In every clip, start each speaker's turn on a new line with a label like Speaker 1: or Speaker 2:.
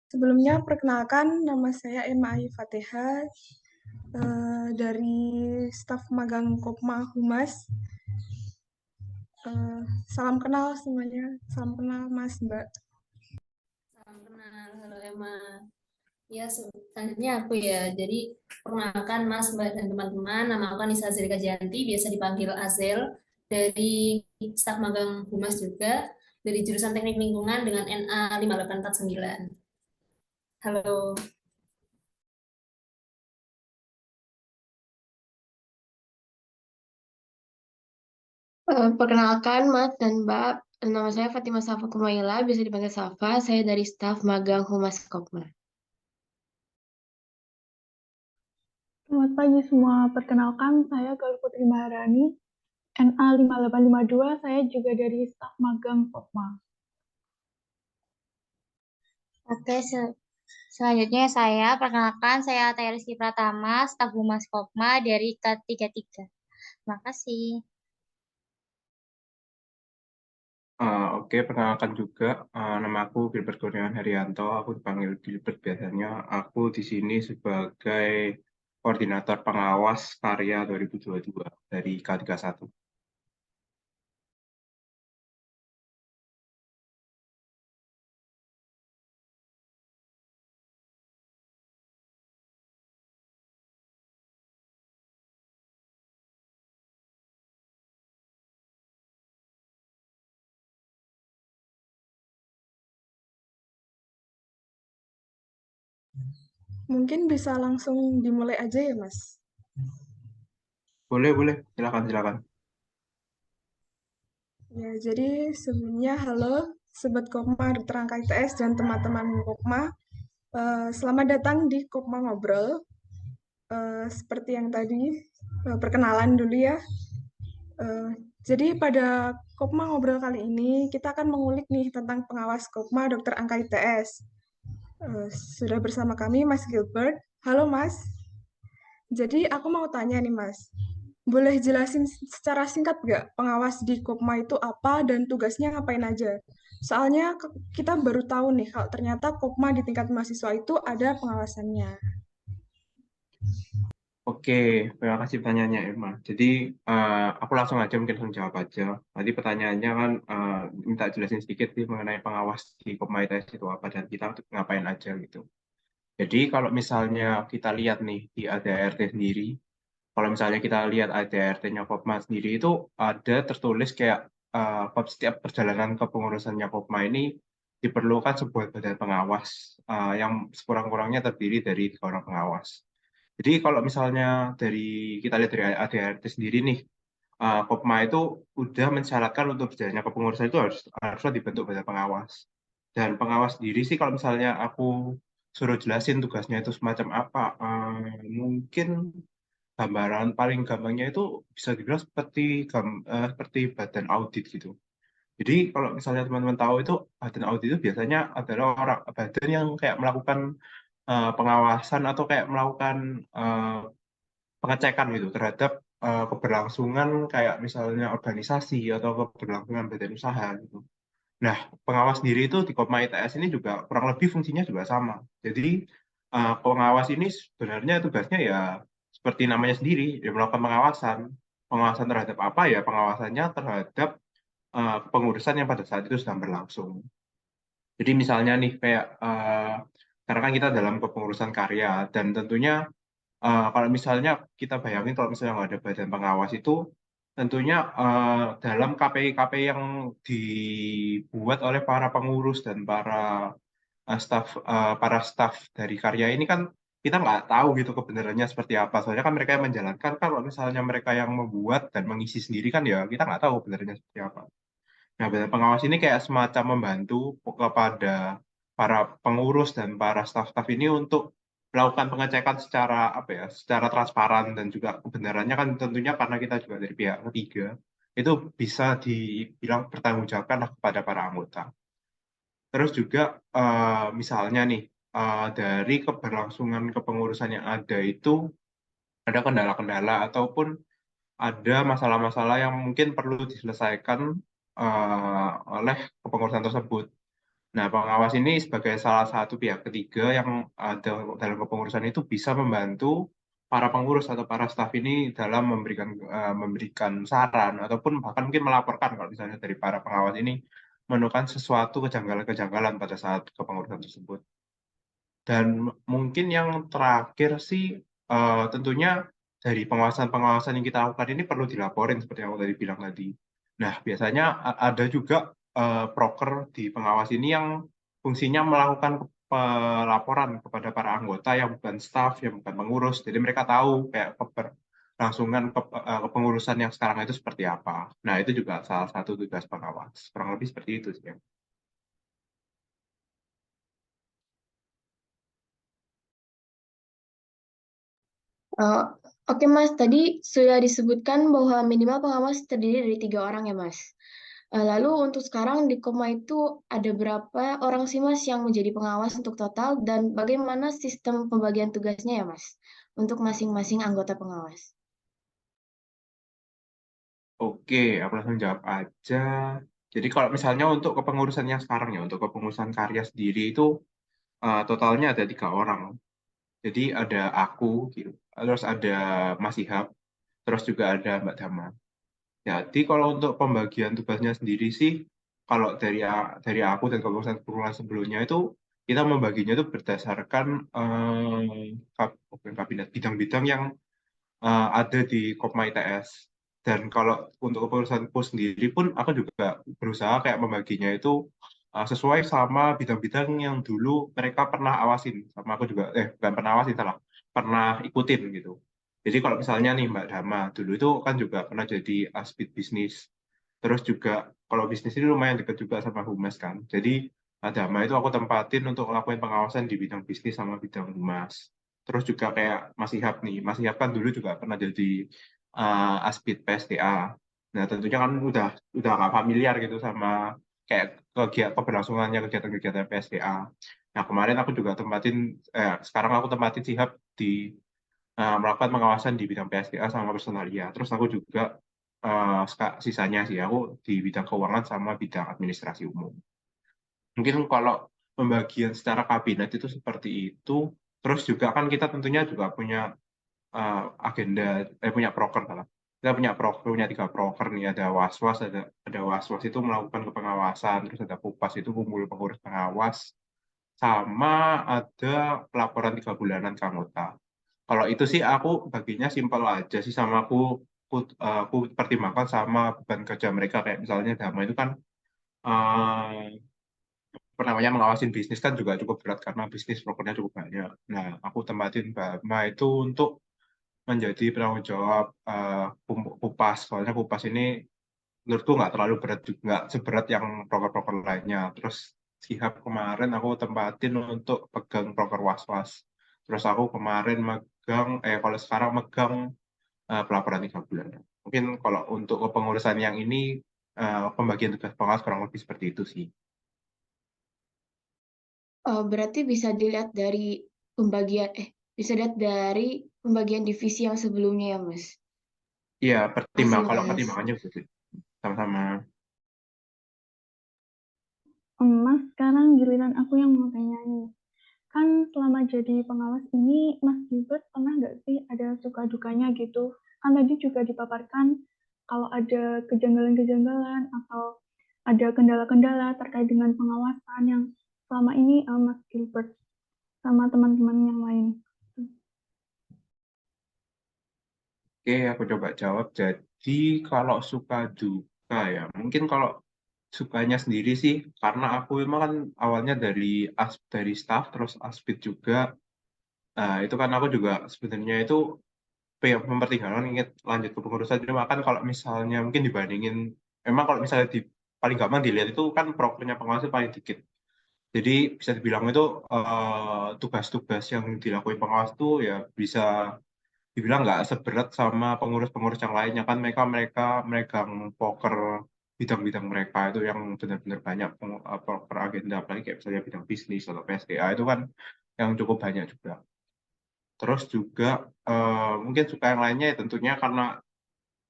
Speaker 1: Sebelumnya perkenalkan nama saya Emma Ayu Fatihah dari staf magang Kopma Humas. Salam kenal semuanya, salam kenal Mas Mbak.
Speaker 2: Salam kenal, halo Emma. Ya, selanjutnya aku ya. Jadi, perkenalkan Mas, Mbak, dan teman-teman. Nama aku Anissa Zilika Janti, biasa dipanggil Azel, dari staf magang Humas juga, dari jurusan Teknik Lingkungan dengan NA 5849. Halo.
Speaker 3: Perkenalkan Mas dan Mbak, nama saya Fatimah Safa Kumaila, bisa dipanggil Safa. Saya dari staf magang Humas Kopma.
Speaker 4: Selamat pagi semua, perkenalkan saya Galuh Putri Maharani, NA 5852, saya juga dari staf magang Kopma.
Speaker 5: Oke, selanjutnya saya perkenalkan saya Taya Rizky Pratama, staf Humas Kopma dari K33. Terima kasih.
Speaker 6: Oke, perkenalkan juga, nama aku Gilbert Kurniawan Herianto, aku dipanggil Gilbert biasanya. Aku di sini sebagai koordinator pengawas karya 2022 dari K31.
Speaker 1: Mungkin bisa langsung dimulai aja ya Mas.
Speaker 6: Boleh, silakan.
Speaker 1: Ya, jadi sebelumnya halo Sobat Kopma, Dokter Angka ITS, dan teman-teman Kopma. Selamat datang di Kopma Ngobrol. Seperti yang tadi, perkenalan dulu ya. Eh, jadi pada Kopma Ngobrol kali ini, kita akan mengulik nih tentang pengawas Kopma Dokter Angka ITS. Sudah bersama kami Mas Gilbert. Halo Mas. Jadi aku mau tanya nih Mas, boleh jelasin secara singkat nggak pengawas di Kopma itu apa dan tugasnya ngapain aja? Soalnya kita baru tahu nih kalau ternyata Kopma di tingkat mahasiswa itu ada pengawasannya.
Speaker 6: Oke, terima kasih pertanyaannya, Irma. Jadi, aku langsung aja mungkin langsung jawab aja. Tadi pertanyaannya kan minta jelasin sedikit sih mengenai pengawas di Komunitas itu apa dan kita ngapain aja gitu. Jadi, kalau misalnya kita lihat nih di ADART sendiri, kalau misalnya kita lihat ADART-nya Kopma sendiri itu ada tertulis kayak setiap perjalanan kepengurusannya Kopma ini diperlukan sebuah badan pengawas yang sekurang-kurangnya terdiri dari 3 orang pengawas. Jadi kalau misalnya dari kita lihat dari ADART sendiri nih, Kopma itu udah mensyaratkan untuk berjalannya kepengurusan itu harusnya dibentuk badan pengawas. Dan pengawas sendiri sih kalau misalnya aku suruh jelasin tugasnya itu semacam apa, mungkin gambaran paling gampangnya itu bisa dibilang seperti badan audit gitu. Jadi kalau misalnya teman-teman tahu itu badan audit itu biasanya adalah badan yang kayak melakukan pengawasan atau kayak melakukan eh, pengecekan gitu terhadap keberlangsungan kayak misalnya organisasi atau keberlangsungan badan usaha gitu. Nah, pengawas sendiri itu di Kopma ITS ini juga kurang lebih fungsinya juga sama. Jadi pengawas ini sebenarnya tugasnya ya seperti namanya sendiri, ya melakukan pengawasan. Pengawasan terhadap apa ya? Pengawasannya terhadap pengurusan yang pada saat itu sedang berlangsung. Jadi misalnya nih kayak karena kan kita dalam kepengurusan karya dan tentunya kalau misalnya kita bayangin kalau misalnya nggak ada badan pengawas itu tentunya dalam KPI-KPI yang dibuat oleh para pengurus dan para staf dari karya ini kan kita nggak tahu gitu kebenarannya seperti apa. Soalnya kan mereka yang menjalankan kan kalau misalnya mereka yang membuat dan mengisi sendiri kan ya kita nggak tahu kebenarannya seperti apa. Nah, badan pengawas ini kayak semacam membantu kepada para pengurus dan para staf-staf ini untuk melakukan pengecekan secara apa ya, secara transparan dan juga kebenarannya kan tentunya karena kita juga dari pihak ketiga itu bisa dibilang bertanggungjawabkan lah kepada para anggota. Terus juga misalnya nih dari keberlangsungan kepengurusan yang ada itu ada kendala-kendala ataupun ada masalah-masalah yang mungkin perlu diselesaikan oleh kepengurusan tersebut. Nah, pengawas ini sebagai salah satu pihak ketiga yang ada dalam kepengurusan itu bisa membantu para pengurus atau para staf ini dalam memberikan saran ataupun bahkan mungkin melaporkan kalau misalnya dari para pengawas ini menemukan sesuatu kejanggalan-kejanggalan pada saat kepengurusan tersebut. Dan mungkin yang terakhir sih tentunya dari pengawasan-pengawasan yang kita lakukan ini perlu dilaporin seperti yang aku tadi bilang tadi. Nah, biasanya ada juga proker di pengawas ini yang fungsinya melakukan pelaporan kepada para anggota yang bukan staf, yang bukan pengurus. Jadi mereka tahu kayak keberlangsungan kepengurusan yang sekarang itu seperti apa. Nah, itu juga salah satu tugas pengawas. Kurang lebih seperti itu sih.
Speaker 3: Eh, Oke Mas, tadi sudah disebutkan bahwa minimal pengawas terdiri dari 3 orang ya Mas. Lalu untuk sekarang di Koma itu ada berapa orang sih Mas yang menjadi pengawas untuk total dan bagaimana sistem pembagian tugasnya ya Mas untuk masing-masing anggota pengawas?
Speaker 6: Oke, aku langsung jawab aja. Jadi kalau misalnya untuk kepengurusan yang sekarang ya, untuk kepengurusan karya sendiri itu totalnya ada 3 orang. Jadi ada aku, gitu. Terus ada Mas Ihab, terus juga ada Mbak Dama. Jadi kalau untuk pembagian tugasnya sendiri sih, kalau dari aku dan kepengurusan sebelumnya itu kita membaginya itu berdasarkan bukan kabinet bidang-bidang yang ada di Kopma ITS. Dan kalau untuk kepengurusanku sendiri pun aku juga berusaha kayak membaginya itu sesuai sama bidang-bidang yang dulu mereka pernah awasin. Sama aku juga, bukan pernah awasin, salah. Pernah ikutin gitu. Jadi kalau misalnya nih Mbak Dama, dulu itu kan juga pernah jadi aspid bisnis. Terus juga kalau bisnis ini lumayan dekat juga sama humas kan. Jadi Dama itu aku tempatin untuk ngelakuin pengawasan di bidang bisnis sama bidang humas. Terus juga kayak Mas Ihab nih. Mas Ihab kan dulu juga pernah jadi aspid PSDA. Nah, tentunya kan udah nggak familiar gitu sama kayak keberlangsungannya kegiatan-kegiatan PSDA. Nah, kemarin aku juga sekarang aku tempatin Ihab di melakukan pengawasan di bidang PSDA sama personalia. Terus aku juga sisanya sih aku di bidang keuangan sama bidang administrasi umum. Mungkin kalau pembagian secara kabinet itu seperti itu. Terus juga kan kita tentunya juga punya agenda, punya proker salah. Kita punya 3 proker nih, ada waswas, ada waswas itu melakukan kepengawasan, terus ada kupas itu kumpul pengurus pengawas, sama ada pelaporan 3 bulanan ke anggota. Kalau itu sih aku baginya simpel aja sih sama aku pertimbangkan sama beban kerja mereka kayak misalnya Dama itu kan eh, apa namanya mengawasin bisnis kan juga cukup berat karena bisnis prokernya cukup banyak. Nah, aku tempatin Dama itu untuk menjadi penanggung jawab kupas. Soalnya kupas ini menurutku nggak terlalu berat juga, nggak seberat yang proker-proker lainnya. Terus Sihab kemarin aku tempatin untuk pegang proker was-was. Terus aku kemarin kalau sekarang megang pelaporan 3 bulan. Mungkin kalau untuk kepengurusan yang ini pembagian tugas pengawas kurang lebih seperti itu sih.
Speaker 3: Berarti bisa dilihat dari pembagian divisi yang sebelumnya ya Mas.
Speaker 6: Iya,
Speaker 3: Masih
Speaker 6: kalau
Speaker 3: Mas.
Speaker 6: pertimbangannya begitu. Sama-sama.
Speaker 4: Mas, sekarang giliran aku yang mau tanya nih. Kan selama jadi pengawas ini, Mas Gilbert pernah nggak sih ada suka dukanya gitu? Kan tadi juga dipaparkan kalau ada kejanggalan-kejanggalan atau ada kendala-kendala terkait dengan pengawasan yang selama ini Mas Gilbert sama teman-teman yang lain.
Speaker 6: Oke, aku coba jawab. Jadi kalau suka duka ya, mungkin kalau sukanya sendiri sih, karena aku memang kan awalnya dari staff terus aspid juga. Itu kan aku juga sebenarnya itu mempertimbangkan ingin lanjut ke pengurusan. Cuma kan kalau misalnya mungkin dibandingin, memang kalau misalnya paling gampang dilihat itu kan prokernya pengawas itu paling dikit. Jadi bisa dibilang itu tugas-tugas yang dilakukan pengawas itu ya bisa dibilang nggak seberat sama pengurus-pengurus yang lainnya kan mereka mereka megang poker bidang-bidang mereka itu yang benar-benar banyak poker agenda apalagi kayak misalnya bidang bisnis atau PSDA itu kan yang cukup banyak juga. Terus juga mungkin suka yang lainnya ya tentunya karena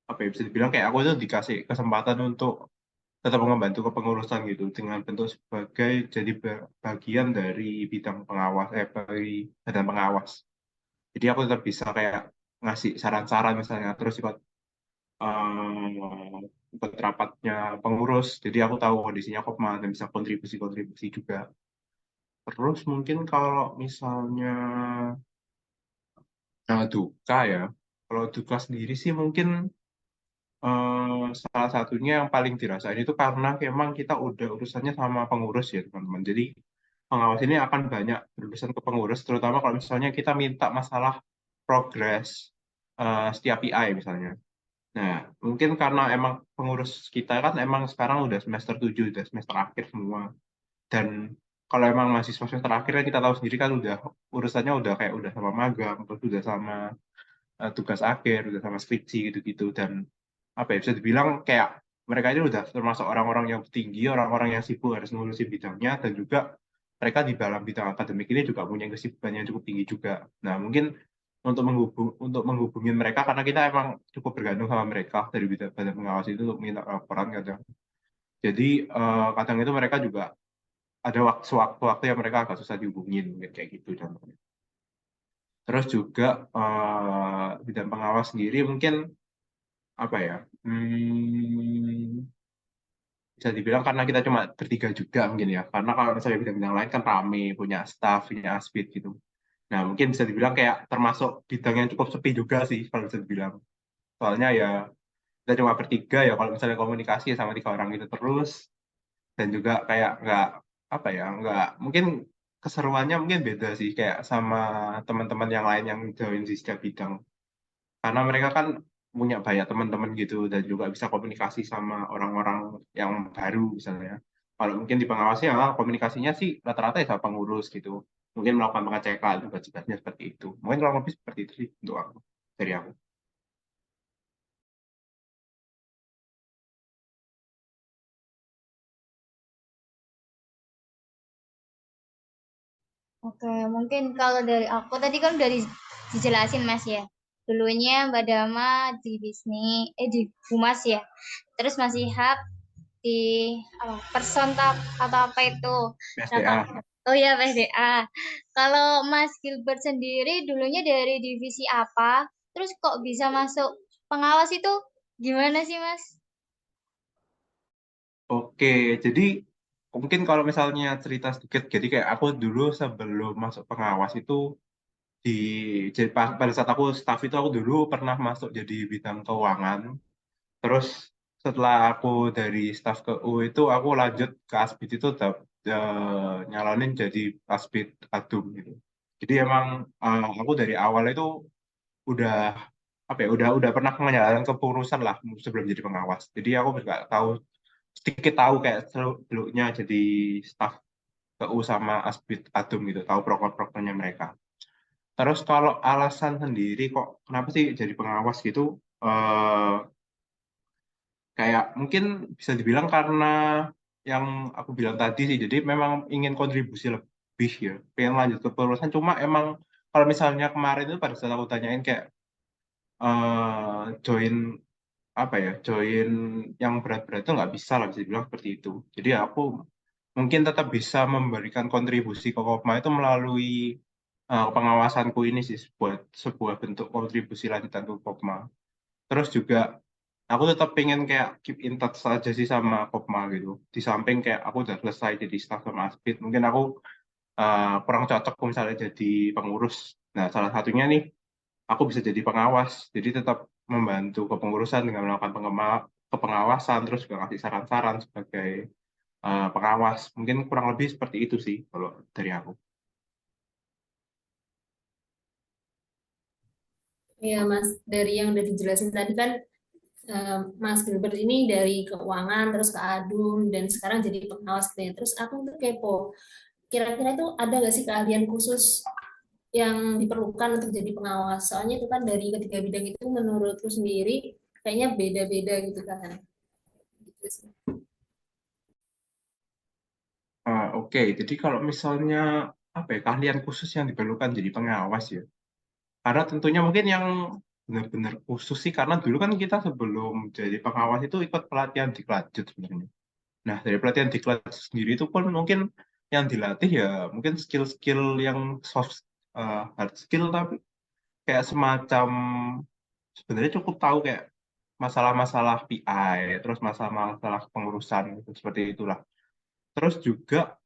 Speaker 6: apa ya bisa dibilang kayak aku itu dikasih kesempatan untuk tetap membantu kepengurusan gitu dengan bentuk sebagai jadi bagian dari bidang pengawas dari badan pengawas. Jadi aku tetap bisa kayak ngasih saran-saran misalnya, terus ikut rapatnya pengurus. Jadi aku tahu kondisinya Kopma dan bisa kontribusi-kontribusi juga. Terus mungkin kalau misalnya duka ya, kalau duka sendiri sih mungkin salah satunya yang paling dirasain itu karena memang kita udah urusannya sama pengurus ya teman-teman. Jadi pengawas ini akan banyak berurusan ke pengurus, terutama kalau misalnya kita minta masalah progres setiap PI misalnya. Nah, mungkin karena emang pengurus kita kan emang sekarang udah semester 7, udah semester akhir semua. Dan kalau emang mahasiswa semester akhir kan kita tahu sendiri kan udah urusannya udah kayak udah sama magang, terus udah sama tugas akhir, udah sama skripsi gitu-gitu. Dan apa ya, bisa dibilang kayak mereka ini udah termasuk orang-orang yang tinggi, orang-orang yang sibuk harus ngurusin bidangnya, dan juga mereka di dalam bidang akademik ini juga punya kesibukan yang cukup tinggi juga. Nah, mungkin untuk menghubungin mereka karena kita emang cukup bergantung sama mereka dari badan pengawas itu untuk minta laporan kadang. Jadi kadang itu mereka juga ada waktu-waktu yang mereka agak susah dihubungin kayak gitu contohnya. Terus juga bidang pengawas sendiri mungkin apa ya? Bisa dibilang karena kita cuma bertiga juga mungkin ya. Karena kalau misalnya bidang-bidang lain kan rame, punya staff, punya aspid gitu. Nah, mungkin bisa dibilang kayak termasuk bidang yang cukup sepi juga sih kalau bisa dibilang. Soalnya ya kita cuma bertiga ya kalau misalnya komunikasi sama 3 orang itu terus, dan juga kayak nggak apa ya, nggak mungkin keseruannya mungkin beda sih kayak sama teman-teman yang lain yang join di setiap bidang. Karena mereka kan punya banyak teman-teman gitu dan juga bisa komunikasi sama orang-orang yang baru misalnya. Kalau mungkin di pengawas ya komunikasinya sih rata-rata ya sama pengurus gitu. Mungkin melakukan pengecekan tugas-tugasnya seperti itu. Mungkin kurang lebih seperti itu sih untuk aku, dari aku.
Speaker 5: Oke, mungkin kalau dari aku tadi kan udah dijelasin Mas ya. Dulunya Mbak Dama di di Humas ya. Terus Mas Ihab di apa, Persontab atau apa itu. Nah,
Speaker 6: PSDA.
Speaker 5: oh ya PSDA. Kalau Mas Gilbert sendiri dulunya dari divisi apa? Terus kok bisa masuk pengawas itu gimana sih Mas?
Speaker 6: Oke, jadi mungkin kalau misalnya cerita sedikit, jadi kayak aku dulu sebelum masuk pengawas itu di jadi pada saat aku staff itu aku dulu pernah masuk jadi bidang keuangan. Terus setelah aku dari staf ke U itu aku lanjut ke Aspid itu nyalonin jadi Aspid Adum gitu. Jadi emang aku dari awal itu udah apa ya udah pernah menjalankan kepengurusan lah sebelum jadi pengawas. Jadi aku juga sedikit tahu kayak seluknya jadi staf ke U sama Aspid Adum gitu, tahu proker-prokernya mereka. Terus kalau alasan sendiri kok kenapa sih jadi pengawas gitu? eh Kayak mungkin bisa dibilang karena yang aku bilang tadi sih, jadi memang ingin kontribusi lebih ya, pengen lanjut ke perusahaan. Cuma emang kalau misalnya kemarin itu pada saat aku tanyain kayak join apa ya, join yang berat-berat itu nggak bisa lah bisa dibilang seperti itu. Jadi aku mungkin tetap bisa memberikan kontribusi ke Kopma itu melalui pengawasanku ini sih, sebuah bentuk kontribusi lanjutan ke Kopma. Terus juga aku tetap pengen kayak keep in touch aja sih sama Kopma gitu. Di samping kayak aku udah selesai jadi staff sama Aspid, mungkin aku kurang cocok kalau misalnya jadi pengurus. Nah, salah satunya nih, aku bisa jadi pengawas. Jadi tetap membantu kepengurusan dengan melakukan kepengawasan, terus juga ngasih saran-saran sebagai pengawas. Mungkin kurang lebih seperti itu sih kalau dari aku.
Speaker 2: Ya, Mas, dari yang udah dijelasin tadi kan Mas Gilbert ini dari keuangan terus ke Adum dan sekarang jadi pengawas gitu ya. Terus aku tuh kepo, kira-kira itu ada nggak sih keahlian khusus yang diperlukan untuk jadi pengawas? Soalnya itu kan dari ketiga bidang itu menurutku sendiri kayaknya beda-beda gitu kan. Gitu sih.
Speaker 6: Oke, jadi kalau misalnya apa ya keahlian khusus yang diperlukan jadi pengawas ya. Karena tentunya mungkin yang benar-benar khusus sih, karena dulu kan kita sebelum jadi pengawas itu ikut pelatihan di Kelanjut sebenarnya. Nah, dari pelatihan diklat sendiri itu pun mungkin yang dilatih ya mungkin skill-skill yang hard skill, tapi kayak semacam sebenarnya cukup tahu kayak masalah-masalah PI, terus masalah-masalah pengurusan gitu, seperti itulah. Terus juga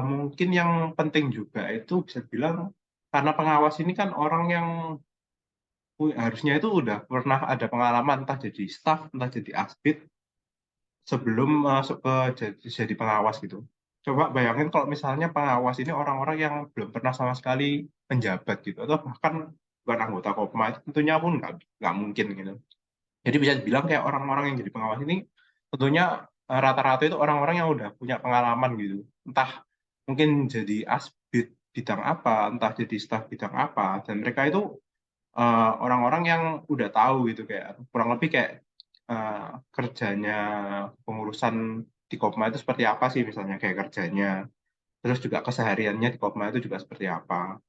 Speaker 6: mungkin yang penting juga itu bisa bilang karena pengawas ini kan orang yang harusnya itu udah pernah ada pengalaman entah jadi staff, entah jadi asbid sebelum masuk ke jadi pengawas gitu. Coba bayangin kalau misalnya pengawas ini orang-orang yang belum pernah sama sekali menjabat gitu, atau bahkan bukan anggota Kopma, itu tentunya pun nggak mungkin gitu. Jadi bisa dibilang kayak orang-orang yang jadi pengawas ini tentunya rata-rata itu orang-orang yang udah punya pengalaman gitu. Entah mungkin jadi asbid bidang apa, entah jadi staf bidang apa, dan mereka itu orang-orang yang udah tahu gitu kayak kurang lebih kayak kerjanya pengurusan di Kopma itu seperti apa sih misalnya kayak kerjanya, terus juga kesehariannya di Kopma itu juga seperti apa.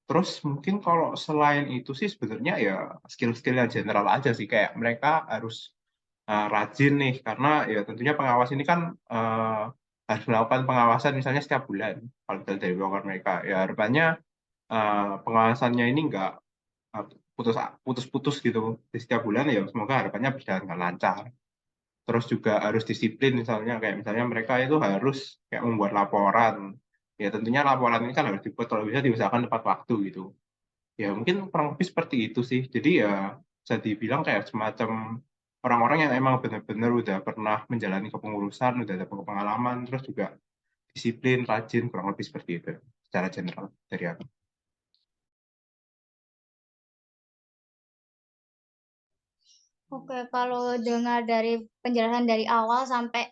Speaker 6: Terus mungkin kalau selain itu sih sebenarnya ya skill-skill yang general aja sih kayak mereka harus rajin nih karena ya tentunya pengawas ini kan harus melakukan pengawasan misalnya setiap bulan kalau dari program mereka ya harapannya pengawasannya ini nggak uh, putus-putus gitu di setiap bulan ya semoga harapannya berjalan dengan lancar. Terus juga harus disiplin misalnya kayak misalnya mereka itu harus kayak membuat laporan. Ya tentunya laporan ini kan harus dibuat kalau bisa diusahakan tepat waktu gitu. Ya mungkin kurang lebih seperti itu sih. Jadi ya bisa dibilang kayak semacam orang-orang yang emang benar-benar udah pernah menjalani kepengurusan, udah ada pengalaman, terus juga disiplin, rajin, kurang lebih seperti itu secara general dari aku.
Speaker 5: Oke, kalau dengar dari penjelasan dari awal sampai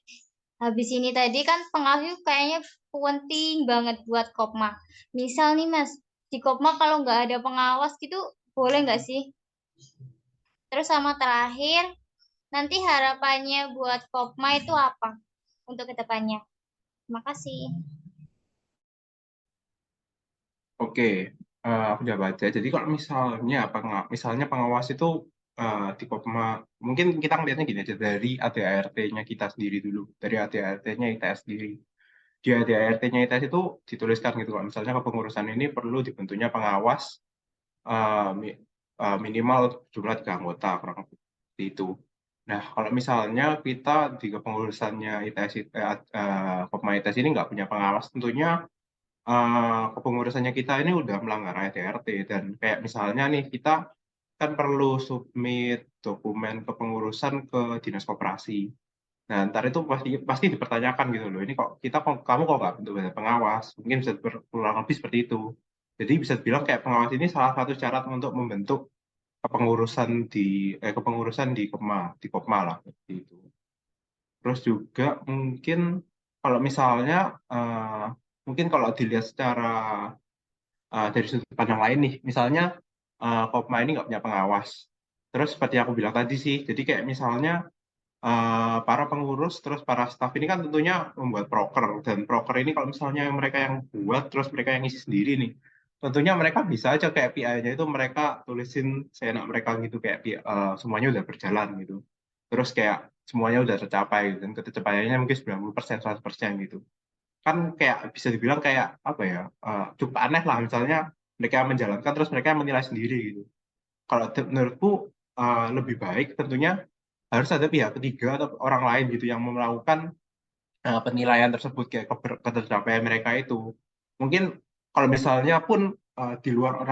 Speaker 5: habis ini tadi kan pengawas itu kayaknya penting banget buat Kopma. Misal nih Mas, di Kopma kalau nggak ada pengawas gitu boleh nggak sih? Terus sama terakhir, nanti harapannya buat Kopma itu apa untuk kedepannya? Terima kasih.
Speaker 6: Oke, aku udah baca. Jadi kalau misalnya pengawas itu di Kopma, mungkin kita ngelihatnya gini aja dari ADART-nya kita sendiri dulu, dari ADART-nya ITS sendiri. Di ADART-nya ITS itu dituliskan gitu, kalau misalnya kepengurusan ini perlu dibentuknya pengawas minimal jumlah 3 anggota, kurang lebih seperti itu. Nah, kalau misalnya kita di kepengurusannya ITS, Kopma ITS ini nggak punya pengawas, tentunya kepengurusannya kita ini udah melanggar ADART dan kayak misalnya nih kita kan perlu submit dokumen kepengurusan ke dinas koperasi. Nah, ntar itu pasti pasti dipertanyakan gitu loh. Ini kok kamu kok nggak bentuk badan pengawas? Mungkin bisa kurang lebih seperti itu. Jadi bisa dibilang kayak pengawas ini salah satu syarat untuk membentuk kepengurusan di Kopma lah seperti itu. Terus juga mungkin kalau misalnya mungkin kalau dilihat secara dari sudut pandang lain nih, misalnya Kopma ini nggak punya pengawas. Terus seperti aku bilang tadi sih, jadi kayak misalnya para pengurus terus para staf ini kan tentunya membuat proker dan proker ini kalau misalnya mereka yang buat terus mereka yang isi sendiri nih, tentunya mereka bisa aja kayak PI-nya itu mereka tulisin seenak mereka gitu kayak semuanya udah berjalan gitu. Terus kayak semuanya udah tercapai gitu, dan ketercapaiannya mungkin 90% 100% gitu kan kayak bisa dibilang kayak apa ya cukup aneh lah misalnya mereka menjalankan terus mereka menilai sendiri gitu. Kalau menurutku lebih baik tentunya harus ada pihak ketiga atau orang lain gitu yang melakukan penilaian tersebut kayak ketercapaian mereka itu. Mungkin kalau misalnya pun di luar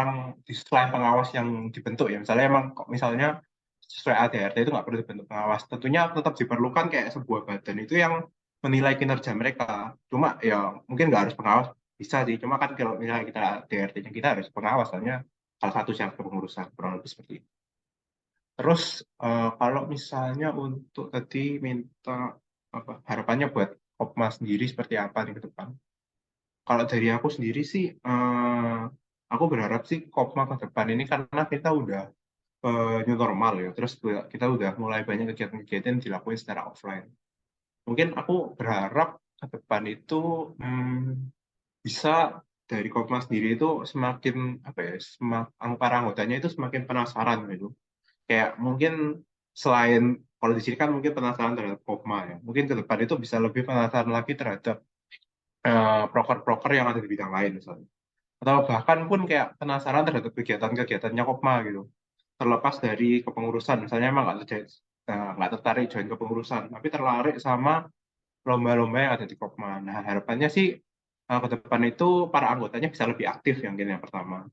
Speaker 6: selain pengawas yang dibentuk ya misalnya emang kok misalnya sesuai ADRT itu nggak perlu dibentuk pengawas. Tentunya tetap diperlukan kayak sebuah badan itu yang menilai kinerja mereka. Cuma ya mungkin nggak harus pengawas bisa sih. Cuma kan kalau misalnya kita ADRT-nya kita harus pengawas soalnya salah satu syarat kepengurusan kurang lebih seperti itu. Terus kalau misalnya untuk tadi minta harapannya buat Kopma sendiri seperti apa nih ke depan? Kalau dari aku sendiri sih, aku berharap sih Kopma ke depan ini karena kita udah new normal ya, terus kita udah mulai banyak kegiatan-kegiatan yang dilakuin secara offline. Mungkin aku berharap ke depan itu bisa dari Kopma sendiri itu semakin apa ya, para anggotanya itu semakin penasaran gitu. Kayak mungkin selain Kalau di sini kan mungkin penasaran terhadap Kopma ya. Mungkin ke depan itu bisa lebih penasaran lagi terhadap proker-proker yang ada di bidang lain misalnya. Atau bahkan pun kayak penasaran terhadap kegiatan-kegiatannya Kopma gitu. Terlepas dari kepengurusan, misalnya emang nggak tertarik join kepengurusan, tapi tertarik sama lomba-lomba yang ada di Kopma. Nah, harapannya sih ke depan itu para anggotanya bisa lebih aktif yang pertama.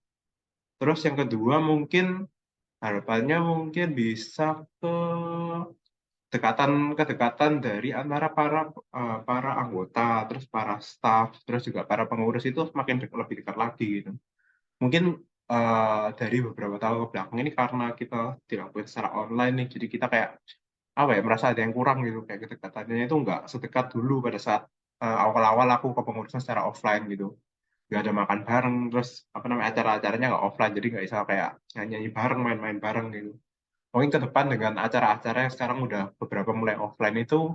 Speaker 6: Terus yang kedua mungkin harapannya mungkin bisa kedekatan dari antara para anggota, terus para staff, terus juga para pengurus itu semakin lebih dekat lagi gitu. Mungkin dari beberapa tahun ke belakang ini karena kita dilakukan secara online nih, jadi kita kayak apa ya merasa ada yang kurang gitu, kayak kedekatannya itu nggak sedekat dulu pada saat awal-awal aku kepengurusan secara offline gitu. Nggak ada makan bareng, terus apa namanya acara-acaranya nggak offline, jadi nggak bisa kayak nyanyi bareng, main-main bareng gitu. Mungkin ke depan dengan acara-acara yang sekarang udah beberapa mulai offline itu,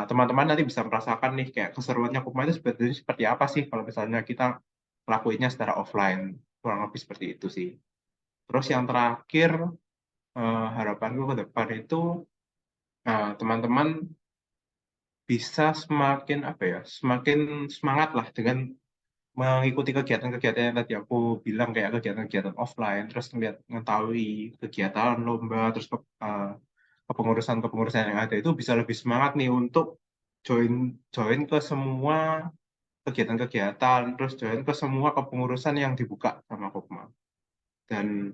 Speaker 6: teman-teman nanti bisa merasakan nih kayak keseruannya Kupma itu sebetulnya seperti apa sih kalau misalnya kita lakuinnya secara offline. Kurang lebih seperti itu sih. Terus yang terakhir, harapanku ke depan itu teman-teman bisa semakin apa ya, semakin semangat lah dengan mengikuti kegiatan-kegiatan yang tadi aku bilang kayak kegiatan-kegiatan offline, terus mengetahui kegiatan lomba, terus kepengurusan-kepengurusan yang ada itu bisa lebih semangat nih untuk join join ke semua kegiatan-kegiatan, terus join ke semua kepengurusan yang dibuka sama Kopma. Dan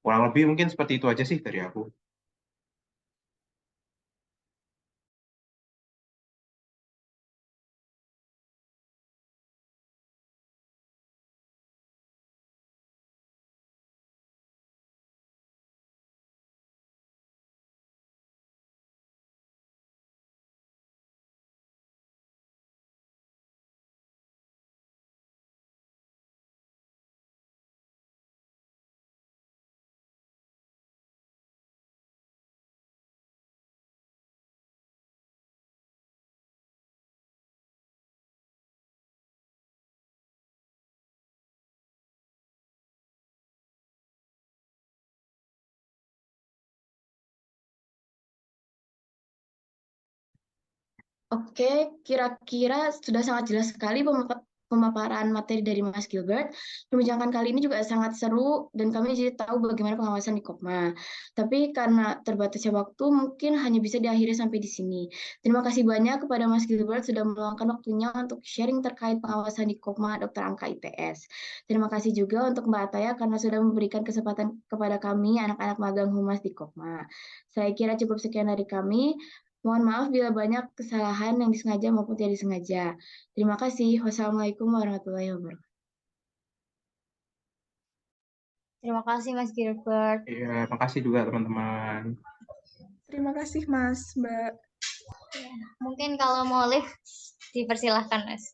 Speaker 6: kurang lebih mungkin seperti itu aja sih dari aku.
Speaker 3: Oke, kira-kira sudah sangat jelas sekali pemaparan materi dari Mas Gilbert. Perbincangan kali ini juga sangat seru dan kami jadi tahu bagaimana pengawasan di Kopma. Tapi karena terbatasnya waktu, mungkin hanya bisa diakhiri sampai di sini. Terima kasih banyak kepada Mas Gilbert sudah meluangkan waktunya untuk sharing terkait pengawasan di Kopma Dr. Angka ITS. Terima kasih juga untuk Mbak Ataya karena sudah memberikan kesempatan kepada kami, anak-anak magang Humas di Kopma. Saya kira cukup sekian dari kami. Mohon maaf bila banyak kesalahan yang disengaja maupun tidak disengaja. Terima kasih. Wassalamualaikum warahmatullahi wabarakatuh.
Speaker 5: Terima kasih Mas Gilbert.
Speaker 6: Iya, makasih juga teman-teman.
Speaker 1: Terima kasih Mas, Mbak.
Speaker 5: Mungkin kalau mau live dipersilahkan Mas.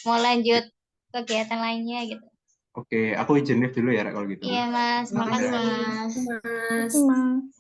Speaker 5: Mau lanjut kegiatan lainnya gitu.
Speaker 6: Oke, aku izin live dulu ya Rek, kalau gitu.
Speaker 5: Iya Mas,
Speaker 3: Terima kasih,
Speaker 5: makasih.
Speaker 3: Mas.
Speaker 2: Mas.
Speaker 4: Mas.